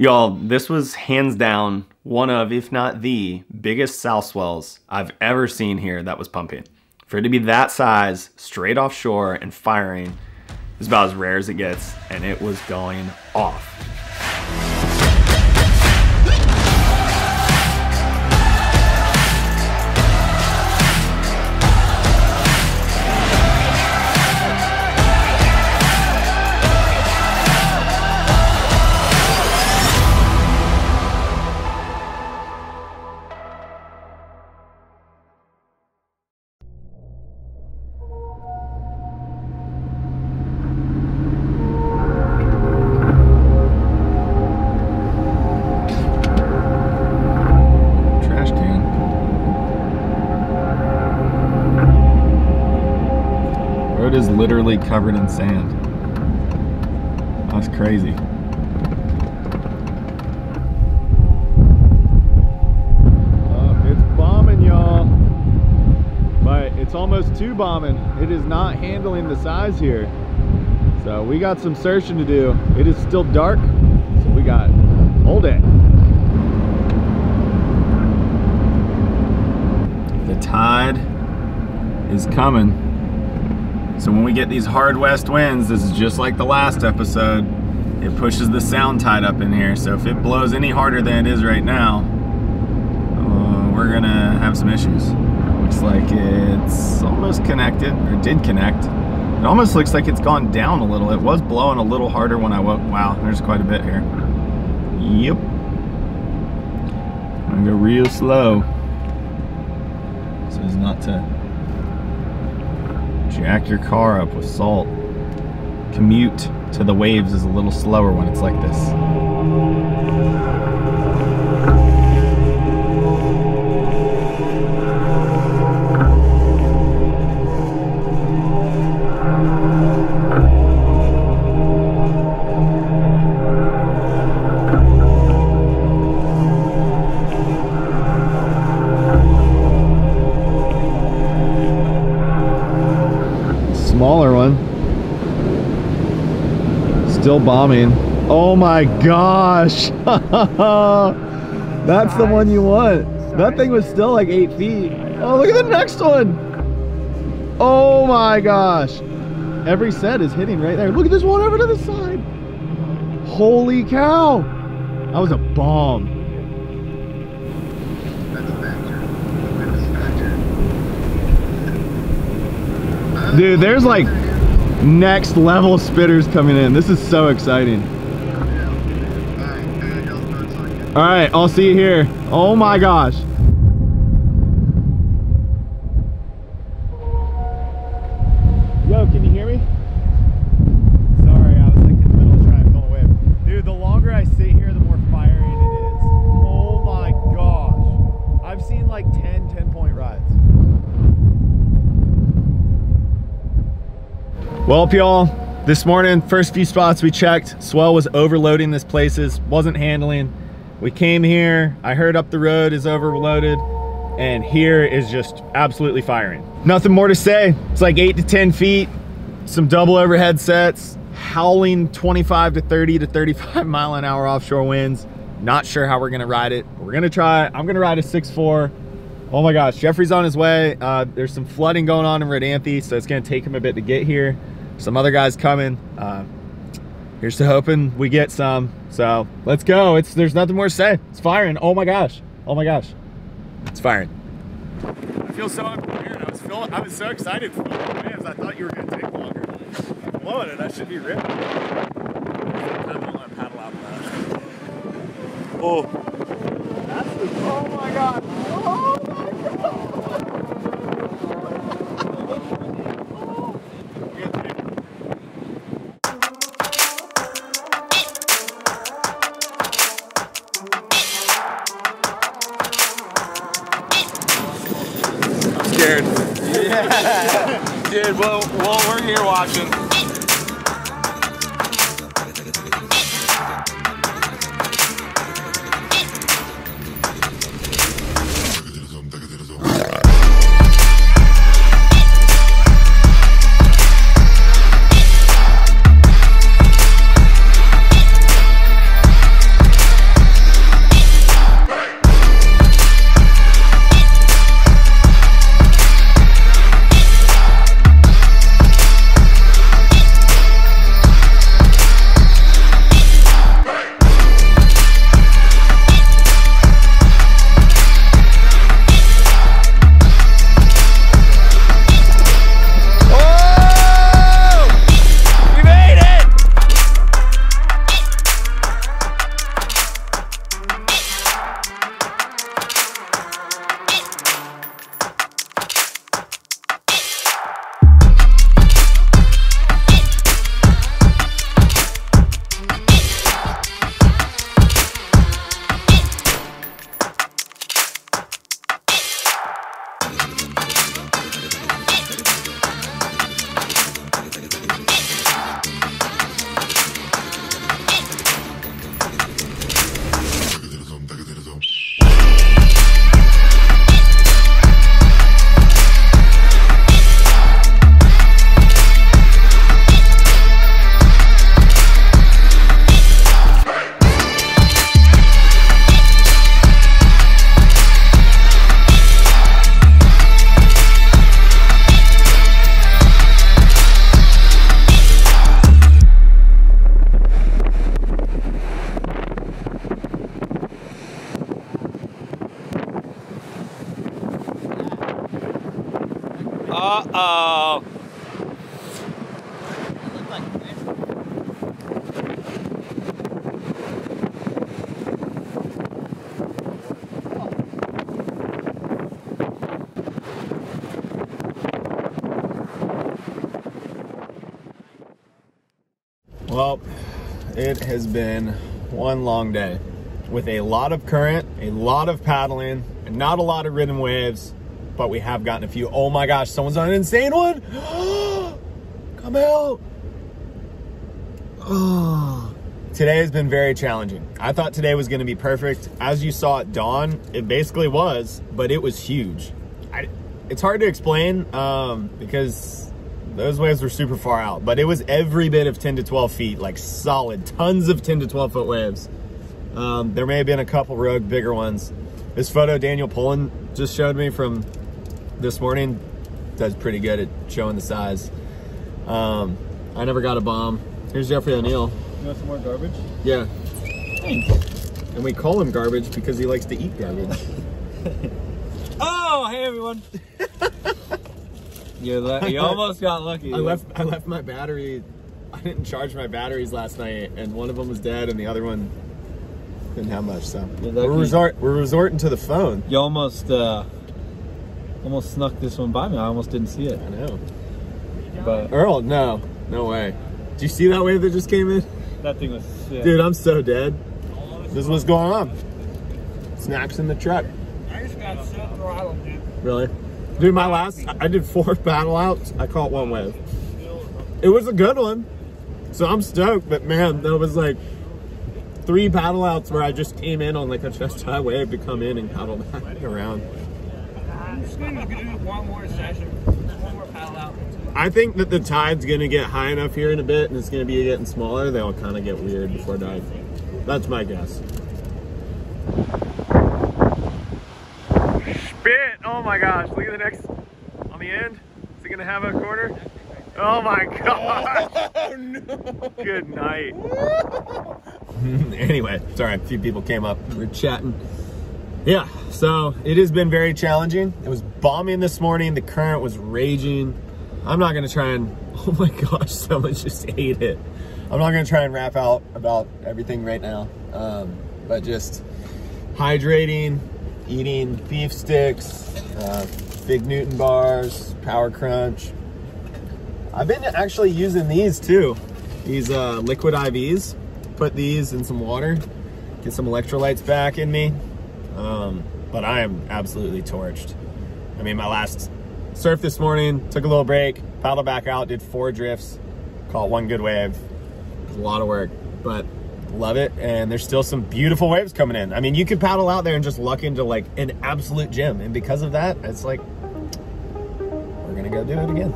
Y'all, this was hands down one of, if not the biggest sow swells I've ever seen here that was pumping. For it to be that size, straight offshore and firing is about as rare as it gets, and it was going off. It is literally covered in sand. That's crazy. It's bombing, y'all. But it's almost too bombing. It is not handling the size here. So we got some searching to do. It is still dark, so we got hold it. The tide is coming. So when we get these hard west winds, this is just like the last episode, it pushes the sound tide up in here. So if it blows any harder than it is right now, we're gonna have some issues. Looks like it's almost connected, or did connect. It almost looks like it's gone down a little. It was blowing a little harder when I woke. Wow, there's quite a bit here. Yep. I'm gonna go real slow so as not to jack your car up with salt. Commute to the waves is a little slower when it's like this. Smaller one. Still bombing. Oh my gosh. That's the one you want. That thing was still like 8 feet. Oh, look at the next one. Oh my gosh. Every set is hitting right there. Look at this one over to the side. Holy cow. That was a bomb. Dude, there's like next level spitters coming in. This is so exciting. All right, I'll see you here. Oh my gosh. Yo, can you hear me? Sorry, I was like in the middle of trying to film a whip. Dude, the longer I sit here, the more firing it is. Oh my gosh. I've seen like 10-point rides. Well, y'all, this morning, first few spots we checked, Swell was overloading this places, wasn't handling. We came here, I heard up the road is overloaded, and here is just absolutely firing. Nothing more to say. It's like 8 to 10 feet, some double overhead sets, howling 25 to 30 to 35 mile an hour offshore winds. Not sure how we're gonna ride it. We're gonna try. I'm gonna ride a 6.4. Oh my gosh, Jeffrey's on his way. There's some flooding going on in Rodanthe, so it's gonna take him a bit to get here. Some other guys coming. Here's to hoping we get some. So let's go. There's nothing more to say. It's firing. Oh my gosh. Oh my gosh. It's firing. I feel so unprepared. I was so excited for the waves. I thought you were gonna take longer. I'm blowing it. I should be ripping. I don't want to paddle out now. Oh. Oh my god. Oh my god. Scared. Yeah. Dude, well, we're here watching. Uh-oh. Well, it has been one long day with a lot of current, a lot of paddling, and not a lot of rhythm waves, but we have gotten a few. Oh my gosh, someone's on an insane one. Come out. Oh. Today has been very challenging. I thought today was gonna be perfect. As you saw at dawn, it basically was, but it was huge. It's hard to explain because those waves were super far out, but it was every bit of 10 to 12 feet, like solid, tons of 10 to 12 foot waves. There may have been a couple rogue bigger ones. This photo Daniel Pullen just showed me from this morning does pretty good at showing the size. I never got a bomb. Here's Jeffrey O'Neill. You want some more garbage? Yeah. Thanks. And we call him garbage because he likes to eat garbage. Oh, hey everyone. You almost got lucky. I left my battery. I didn't charge my batteries last night, and one of them was dead, and the other one didn't have much. So we're resorting to the phone. You almost snuck this one by me. I almost didn't see it. I know. But Earl, no way. Did you see that wave that just came in? that thing was sick. Dude, I'm so dead. This is what's going on. Snacks in the truck. I just got so throttled, dude. Really? Dude, I did 4 paddle outs. I caught 1 wave. It was a good one. So I'm stoked, but man, there was like 3 paddle outs where I just came in on like a chest high wave to come in and paddle back around. I'm just going to do one more session, one more paddle out. I think that the tide's gonna get high enough here in a bit and it's gonna be getting smaller. They'll kind of get weird before dark. That's my guess. Spit! Oh my gosh, look at the next, on the end. Is it gonna have a corner? Oh my god! Oh no! Good night. Anyway, sorry, a few people came up. We're chatting. Yeah, so it has been very challenging. It was bombing this morning. The current was raging. I'm not gonna try and, oh my gosh, someone just ate it. I'm not gonna try and rap out about everything right now, but just hydrating, eating beef sticks, Fig Newton bars, Power Crunch. I've been actually using these too. These liquid IVs. Put these in some water, get some electrolytes back in me. But I am absolutely torched. I mean, my last surf this morning, took a little break, paddled back out, did 4 drifts, caught 1 good wave. It was a lot of work, but love it. And there's still some beautiful waves coming in. I mean, you could paddle out there and just luck into like an absolute gem. And because of that, it's like, we're gonna go do it again.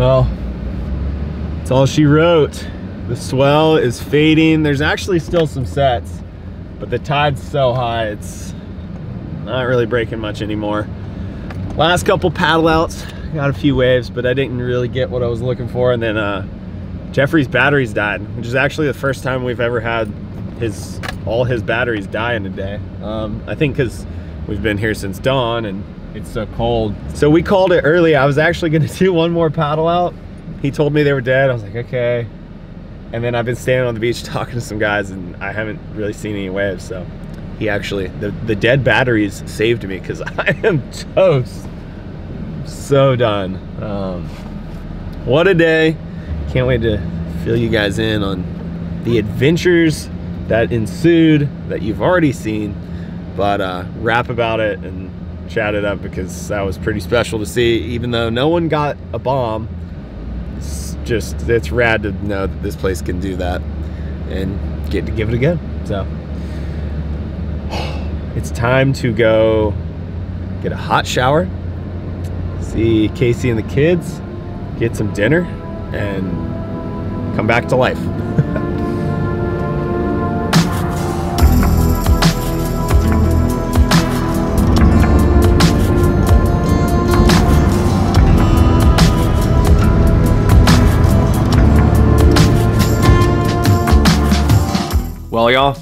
Well, that's all she wrote. The swell is fading. There's actually still some sets, but the tide's so high, it's not really breaking much anymore. Last couple paddle outs, got a few waves, but I didn't really get what I was looking for. And then Jeffrey's batteries died, which is actually the first time we've ever had all his batteries die in a day. I think because we've been here since dawn and it's so cold. So we called it early. I was actually gonna do one more paddle out. He told me they were dead. I was like, okay. And then I've been standing on the beach talking to some guys and I haven't really seen any waves. So he actually, the dead batteries saved me because I am toast. So done. What a day. Can't wait to fill you guys in on the adventures that ensued that you've already seen, but rap about it and chat it up because that was pretty special to see. Even though no one got a bomb, it's rad to know that this place can do that and get to give it a go. So it's time to go get a hot shower, see Casey and the kids, get some dinner, and come back to life. Well, y'all,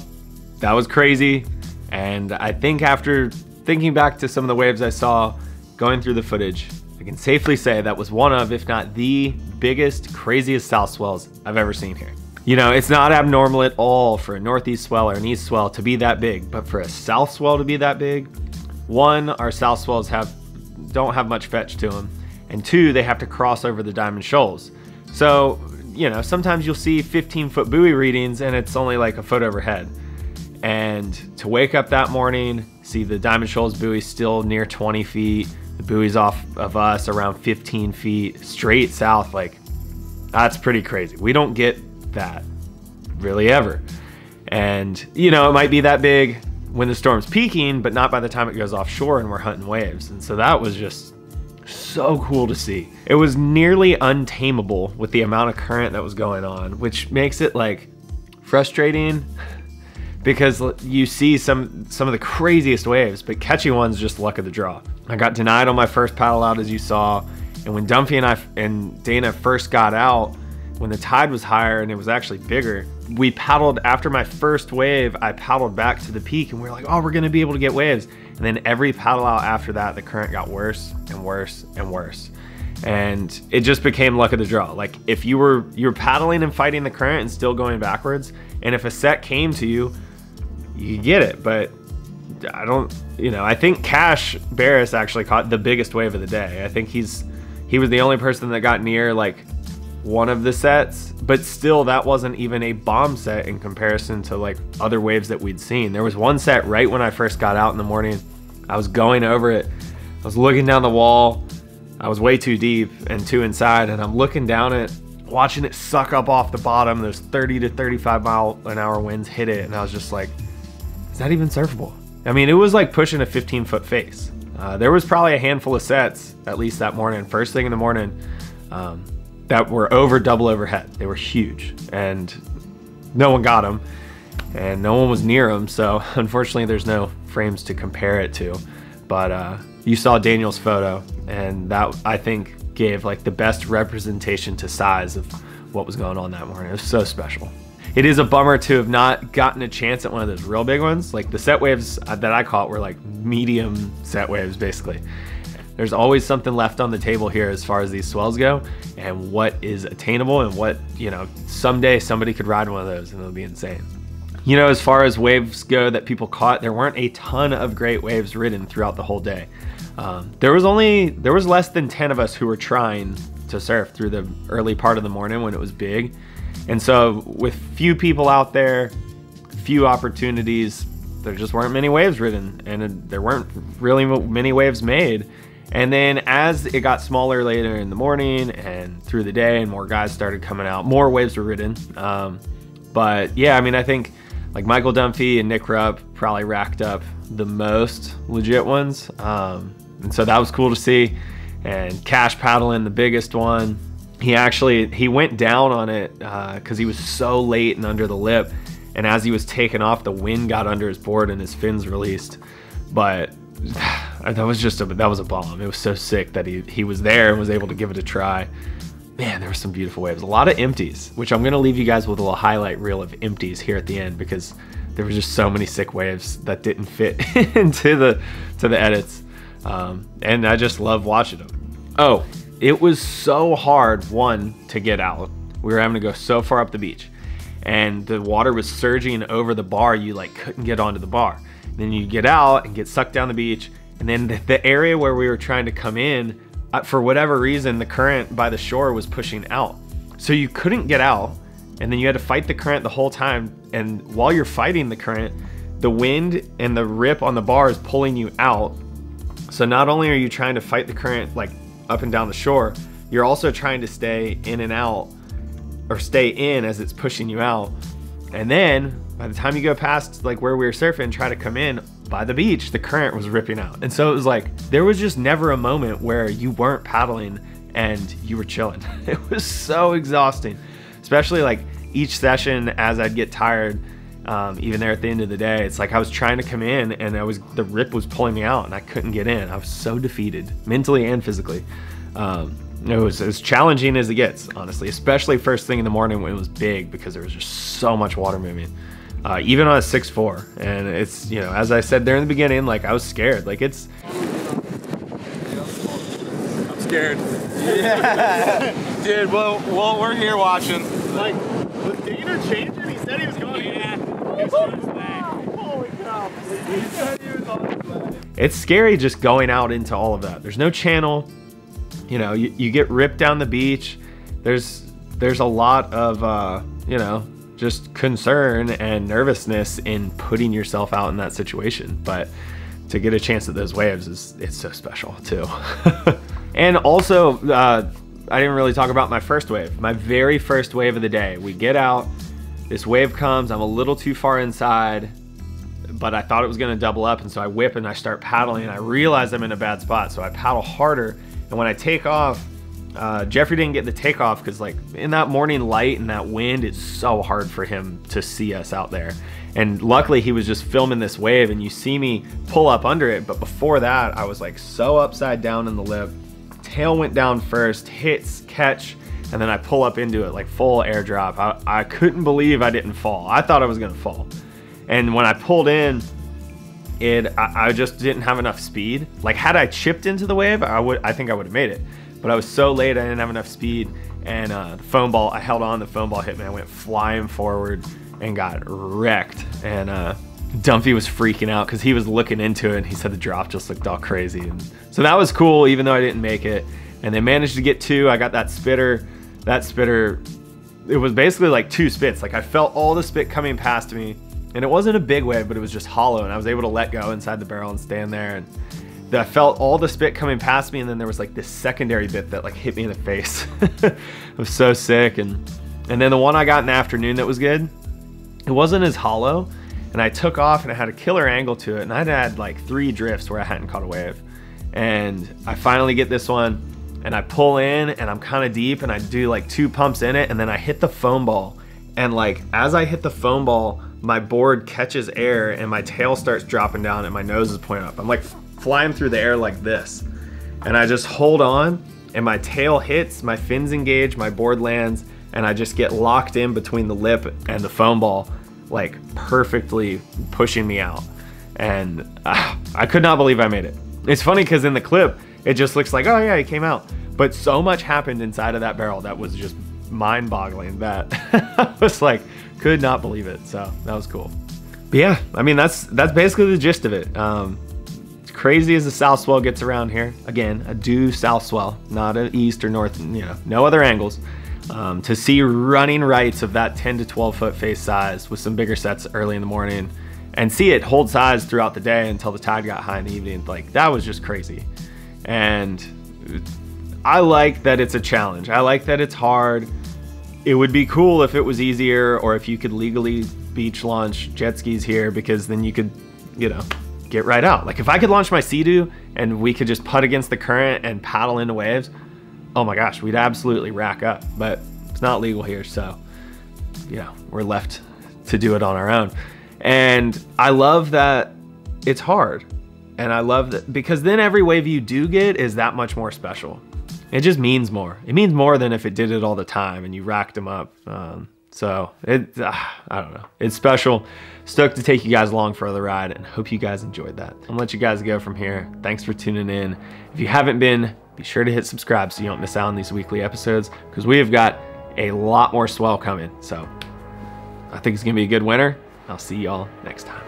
that was crazy. And I think after thinking back to some of the waves I saw going through the footage, I can safely say that was one of, if not the biggest, craziest south swells I've ever seen here. You know, it's not abnormal at all for a northeast swell or an east swell to be that big, but for a south swell to be that big, one, our south swells don't have much fetch to them, and two, they have to cross over the Diamond Shoals. So, you know, sometimes you'll see 15-foot buoy readings and it's only like a foot overhead. And to wake up that morning, see the Diamond Shoals buoy still near 20 feet, the buoy's off of us around 15 feet, straight south, like, that's pretty crazy. We don't get that really ever. And, you know, it might be that big when the storm's peaking, but not by the time it goes offshore and we're hunting waves. And so that was just so cool to see. It was nearly untamable with the amount of current that was going on, which makes it like frustrating because you see some of the craziest waves, but catching one's just luck of the draw. I got denied on my first paddle out, as you saw, and when Dunphy and Dana first got out, when the tide was higher and it was actually bigger, we paddled after my first wave. I paddled back to the peak and we were like, oh, we're gonna be able to get waves. And then every paddle out after that, the current got worse and worse and worse. And it just became luck of the draw. Like if you were paddling and fighting the current and still going backwards, and if a set came to you, you get it. But I don't, you know, I think BARRIS actually caught the biggest wave of the day. I think he was the only person that got near like one of the sets, but still that wasn't even a bomb set in comparison to like other waves that we'd seen. There was one set right when I first got out in the morning. I was going over it, I was looking down the wall, I was way too deep and too inside, and I'm looking down it, watching it suck up off the bottom. There's 30 to 35 mile an hour winds hit it, and I was just like, is that even surfable? I mean, it was like pushing a 15-foot face. There was probably a handful of sets, at least that morning, first thing in the morning, that were over double overhead. They were huge, and no one got them, and no one was near them. So unfortunately, there's no frames to compare it to. But you saw Daniel's photo, and that I think gave like the best representation to size of what was going on that morning. It was so special. It is a bummer to have not gotten a chance at one of those real big ones. Like the set waves that I caught were like medium set waves, basically. There's always something left on the table here as far as these swells go and what is attainable and what, you know, someday somebody could ride one of those and it'll be insane. You know, as far as waves go that people caught, there weren't a ton of great waves ridden throughout the whole day. There was less than 10 of us who were trying to surf through the early part of the morning when it was big. And so with few people out there, few opportunities, there just weren't many waves ridden, and there weren't really many waves made. And then as it got smaller later in the morning and through the day and more guys started coming out, more waves were ridden. But yeah, I mean, I think like Michael Dunphy and Nick Rupp probably racked up the most legit ones. And so that was cool to see. And Cash paddling the biggest one. he went down on it because he was so late and under the lip, and as he was taking off, the wind got under his board and his fins released. But that was a bomb. It was so sick that he was there and was able to give it a try. Man, there were some beautiful waves. A lot of empties, which I'm gonna leave you guys with a little highlight reel of empties here at the end, because there were just so many sick waves that didn't fit into the edits. And I just love watching them. Oh, it was so hard, one, to get out. We were having to go so far up the beach, and the water was surging over the bar. You like couldn't get onto the bar. Then you get out and get sucked down the beach, and then the area where we were trying to come in, for whatever reason, the current by the shore was pushing out. So you couldn't get out, and then you had to fight the current the whole time. And while you're fighting the current, the wind and the rip on the bar is pulling you out. So not only are you trying to fight the current like up and down the shore, you're also trying to stay in and out, or stay in as it's pushing you out. And then by the time you go past like where we were surfing and try to come in by the beach, the current was ripping out. And so it was like, there was just never a moment where you weren't paddling and you were chilling. It was so exhausting, especially like each session as I'd get tired. Even there at the end of the day, it's like I was trying to come in and the rip was pulling me out and I couldn't get in. I was so defeated mentally and physically. It was as challenging as it gets, honestly, especially first thing in the morning when it was big, because there was just so much water moving, even on a 6'4". And it's, you know, as I said there in the beginning, like I was scared. Like I'm scared. Yeah. Dude, well, we're here watching. Like, was Dana changing? He said he was going. Yeah. Holy cow. He said he was on his way. It's scary just going out into all of that. There's no channel. You know, you get ripped down the beach. There's a lot of, you know, just concern and nervousness in putting yourself out in that situation. But to get a chance at those waves it's so special too. And also, I didn't really talk about my first wave. My very first wave of the day. We get out, this wave comes, I'm a little too far inside, but I thought it was gonna double up, and so I whip and I start paddling, and I realize I'm in a bad spot, so I paddle harder. And when I take off, Jeffrey didn't get the takeoff because like in that morning light and that wind, it's so hard for him to see us out there. And luckily he was just filming this wave and you see me pull up under it. But before that, I was like so upside down in the lip. Tail went down first, hits, catch, and then I pull up into it like full airdrop. I couldn't believe I didn't fall. I thought I was gonna fall. And when I pulled in, I just didn't have enough speed. Like had I chipped into the wave, I think I would have made it. But I was so late, I didn't have enough speed. And the foam ball, I held on, the foam ball hit me. I went flying forward and got wrecked. And Dumphy was freaking out because he was looking into it and he said the drop just looked all crazy. And so that was cool, even though I didn't make it. And they managed to get two. I got that spitter. That spitter, it was basically like two spits. Like I felt all the spit coming past me. And it wasn't a big wave, but it was just hollow, and I was able to let go inside the barrel and stand there. And I felt all the spit coming past me, and then there was like this secondary bit that like hit me in the face. It was so sick. And then the one I got in the afternoon that was good, it wasn't as hollow, and I took off and I had a killer angle to it, and I'd had like 3 drifts where I hadn't caught a wave. And I finally get this one, and I pull in, and I'm kind of deep, and I do like 2 pumps in it, and then I hit the foam ball. And like as I hit the foam ball, my board catches air and my tail starts dropping down and my nose is pointing up. I'm like flying through the air like this. And I just hold on and my tail hits, my fins engage, my board lands, and I just get locked in between the lip and the foam ball, like perfectly pushing me out. And I could not believe I made it. It's funny because in the clip, it just looks like, oh yeah, he came out. But so much happened inside of that barrel that was just mind-boggling that I was like, could not believe it. So that was cool. But yeah, I mean that's basically the gist of it. It's crazy as the south swell gets around here. Again, a due south swell, not an east or north, you know, no other angles. To see running rights of that 10 to 12 foot face size with some bigger sets early in the morning and see it hold size throughout the day until the tide got high in the evening, like that was just crazy. And I like that it's a challenge. I like that it's hard. It would be cool if it was easier, or if you could legally beach launch jet skis here, because then you could, you know, get right out. Like if I could launch my Sea-Doo and we could just putt against the current and paddle into waves, oh my gosh, we'd absolutely rack up, but it's not legal here. So, you know, we're left to do it on our own. And I love that it's hard. And I love that because then every wave you do get is that much more special. It just means more. It means more than if it did it all the time and you racked them up. So I don't know. It's special. Stoked to take you guys along for the ride and hope you guys enjoyed that. I'm gonna let you guys go from here. Thanks for tuning in. If you haven't been, be sure to hit subscribe so you don't miss out on these weekly episodes because we have got a lot more Swell coming. So I think it's gonna be a good winter. I'll see y'all next time.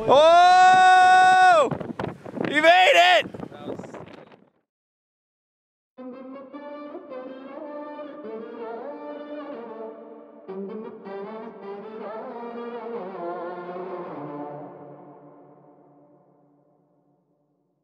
Oh! You made it!